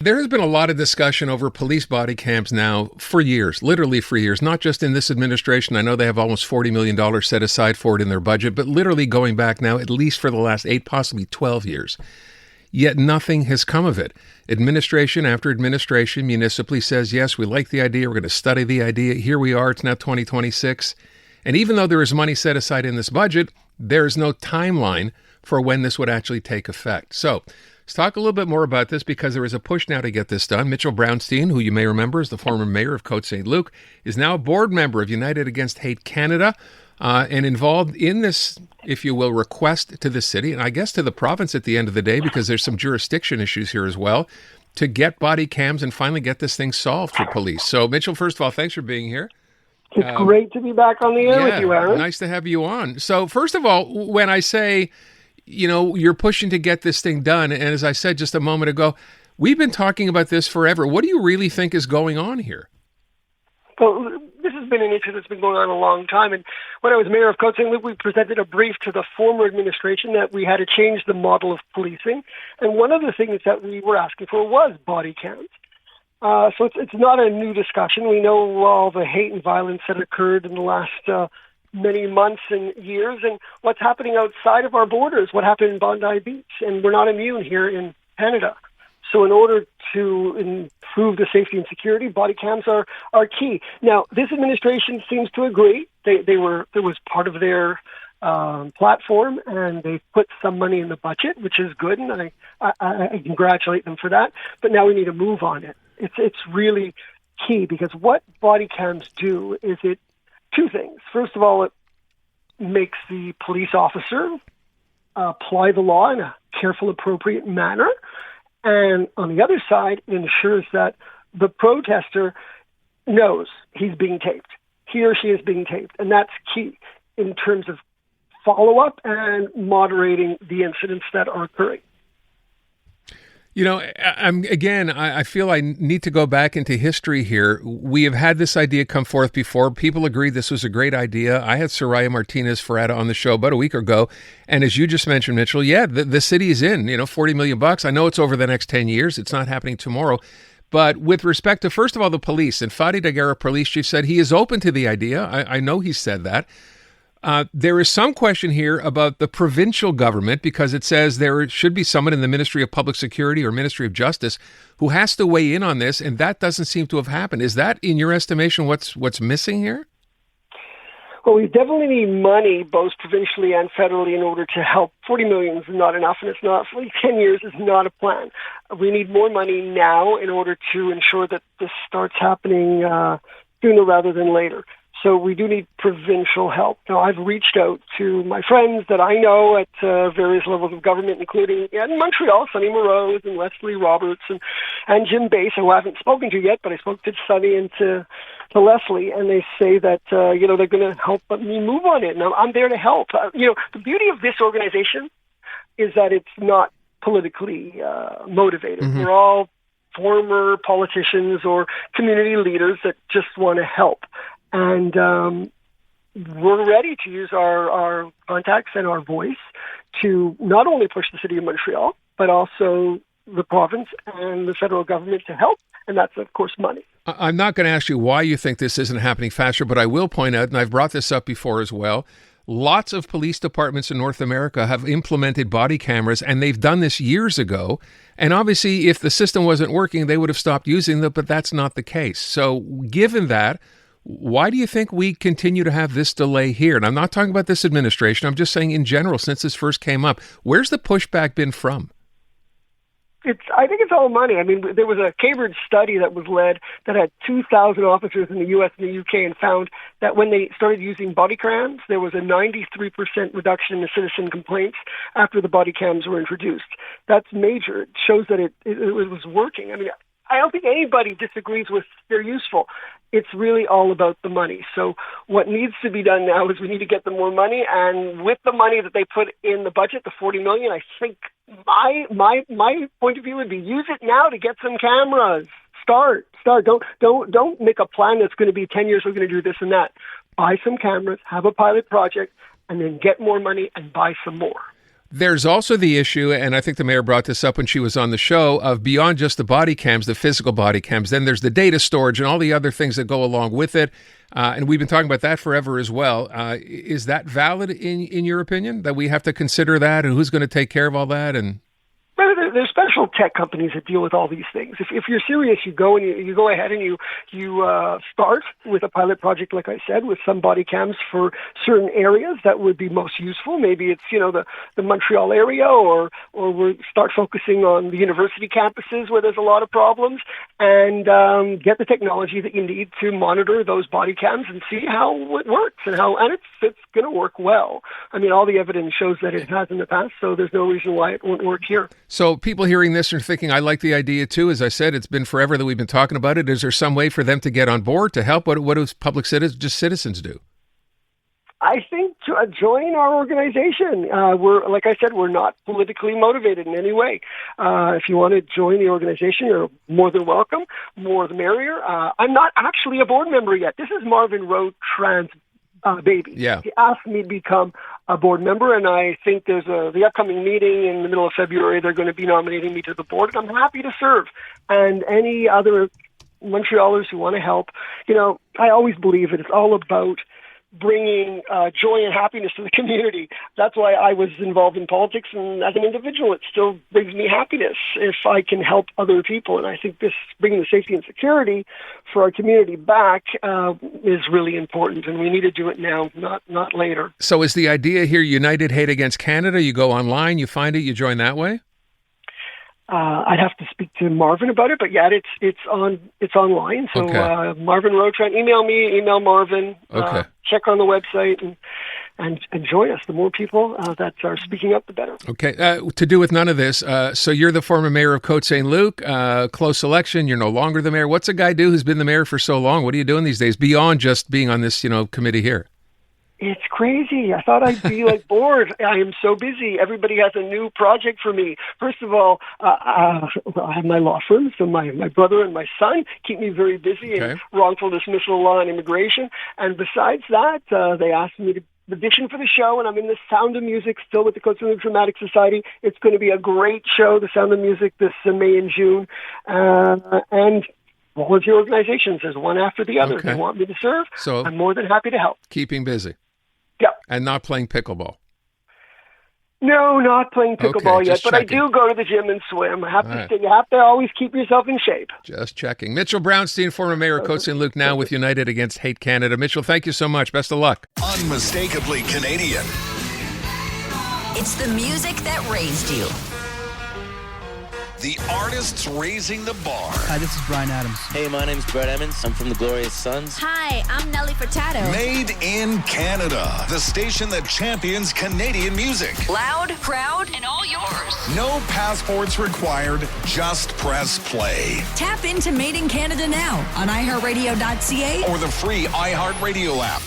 There has been a lot of discussion over police body cams now for years, literally for years, not just in this administration. I know they have almost $40 million set aside for it in their budget, but literally going back now, at least for the last 8, possibly 12 years. Yet nothing has come of it. Administration after administration municipally says, yes, we like the idea. We're going to study the idea. Here we are. It's now 2026. And even though there is money set aside in this budget, there is no timeline for when this would actually take effect. So let's talk a little bit more about this because there is a push now to get this done. Mitchell Brownstein, who you may remember is the former mayor of Côte Saint-Luc, is now a board member of United Against Hate Canada and involved in this, if you will, request to the city and I guess to the province at the end of the day, because there's some jurisdiction issues here as well, to get body cams and finally get this thing solved for police. So Mitchell, first of all, thanks for being here. It's great to be back on the air with you, Aaron. Nice to have you on. So first of all, when I say, you're pushing to get this thing done, and as I said just a moment ago, we've been talking about this forever. What do you really think is going on here? Well, this has been an issue that's been going on a long time. And when I was mayor of Côte Saint-Luc, we presented a brief to the former administration that we had to change the model of policing. And one of the things that we were asking for was body cams. So it's not a new discussion. We know all the hate and violence that occurred in the last many months and years, and what's happening outside of our borders, what happened in Bondi Beach. And we're not immune here in Canada. So in order to improve the safety and security, body cams are key. Now, this administration seems to agree. It was part of their platform, and they put some money in the budget, which is good, and I congratulate them for that. But now we need to move on it. It's really key, because what body cams do is two things. First of all, it makes the police officer apply the law in a careful, appropriate manner. And on the other side, it ensures that the protester knows he's being taped. He or she is being taped. And that's key in terms of follow-up and moderating the incidents that are occurring. I feel I need to go back into history here. We have had this idea come forth before. People agreed this was a great idea. I had Soraya Martinez-Ferrata on the show about a week ago. And as you just mentioned, Mitchell, the city is in, $40 million. I know it's over the next 10 years. It's not happening tomorrow. But with respect to, first of all, the police, and Fadi Daguerre, police chief, said he is open to the idea. I know he said that. There is some question here about the provincial government, because it says there should be someone in the Ministry of Public Security or Ministry of Justice who has to weigh in on this, and that doesn't seem to have happened. Is that, in your estimation, what's missing here? Well, we definitely need money, both provincially and federally, in order to help. 40 million is not enough, and it's not. 10 years is not a plan. We need more money now in order to ensure that this starts happening sooner rather than later. So we do need provincial help. Now, I've reached out to my friends that I know at various levels of government, including in Montreal, Sonny Moreau and Leslie Roberts and Jim Bass, who I haven't spoken to yet, but I spoke to Sonny and to Leslie, and they say that, they're going to help me move on it. Now, I'm there to help. The beauty of this organization is that it's not politically motivated. Mm-hmm. We're all former politicians or community leaders that just want to help. And we're ready to use our contacts and our voice to not only push the city of Montreal, but also the province and the federal government to help. And that's, of course, money. I'm not going to ask you why you think this isn't happening faster, but I will point out, and I've brought this up before as well, lots of police departments in North America have implemented body cameras, and they've done this years ago. And obviously, if the system wasn't working, they would have stopped using them, but that's not the case. So given that, why do you think we continue to have this delay here? And I'm not talking about this administration. I'm just saying in general, since this first came up, where's the pushback been from? I think it's all money. I mean, there was a Cambridge study that was led that had 2,000 officers in the U.S. and the UK and found that when they started using body cams, there was a 93% reduction in the citizen complaints after the body cams were introduced. That's major. It shows that it was working. I mean, I don't think anybody disagrees with they're useful. It's really all about the money. So what needs to be done now is we need to get them more money. And with the money that they put in the budget, the $40 million, I think my point of view would be use it now to get some cameras. Start. Don't make a plan that's going to be 10 years. We're going to do this and that. Buy some cameras, have a pilot project, and then get more money and buy some more. There's also the issue, and I think the mayor brought this up when she was on the show, of beyond just the body cams, the physical body cams, then there's the data storage and all the other things that go along with it. And we've been talking about that forever as well. Is that valid in your opinion, that we have to consider that, and who's going to take care of all that? And there's special tech companies that deal with all these things. If you're serious, you go and you go ahead and you start with a pilot project, like I said, with some body cams for certain areas that would be most useful. Maybe it's the Montreal area, or we start focusing on the university campuses where there's a lot of problems, and get the technology that you need to monitor those body cams and see how it works and it's going to work well. I mean, all the evidence shows that it has in the past, so there's no reason why it won't work here. So people hearing this are thinking, I like the idea too. As I said, it's been forever that we've been talking about it. Is there some way for them to get on board, to help? What do public citizens do? I think to join our organization. Like I said, we're not politically motivated in any way. If you want to join the organization, you're more than welcome. More the merrier. I'm not actually a board member yet. This is Marvin Rowe Trans baby. Yeah. He asked me to become a board member, and I think there's the upcoming meeting in the middle of February. They're going to be nominating me to the board, and I'm happy to serve. And any other Montrealers who want to help, I always believe it's all about bringing joy and happiness to the community. That's why I was involved in politics, and as an individual, it still brings me happiness if I can help other people. And I think this bringing the safety and security for our community back is really important, and we need to do it now, not later. So is the idea here United Hate Against Canada? You go online, you find it, you join that way? I'd have to speak to Marvin about it, but yeah, it's online. So okay. Marvin Rotran, email Marvin. Okay. Check on the website and join us. The more people that are speaking up, the better. Okay. To do with none of this, so you're the former mayor of Côte Saint-Luc. Close election. You're no longer the mayor. What's a guy do who's been the mayor for so long? What are you doing these days beyond just being on this committee here? It's crazy. I thought I'd be bored. I am so busy. Everybody has a new project for me. First of all, I have my law firm, so my brother and my son keep me very busy in wrongful dismissal law and immigration. And besides that, they asked me to audition for the show, and I'm in the Sound of Music still with the Côte Saint-Luc Dramatic Society. It's going to be a great show, the Sound of Music, this May and June. And volunteer organizations, there's one after the other. Okay. They want me to serve. So I'm more than happy to help. Keeping busy. Yeah. And not playing pickleball. No, not playing pickleball yet, but checking. I do go to the gym and swim. I have you have to always keep yourself in shape. Just checking. Mitchell Brownstein, former mayor of Côte Saint-Luc, now with United Against Hate Canada. Mitchell, thank you so much. Best of luck. Unmistakably Canadian. It's the music that raised you. The artists raising the bar. Hi, this is Brian Adams. Hey, my name's Brett Emmons. I'm from the Glorious Sons. Hi, I'm Nelly Furtado. Made in Canada. The station that champions Canadian music. Loud, proud, and all yours. No passports required. Just press play. Tap into Made in Canada now on iHeartRadio.ca or the free iHeartRadio app.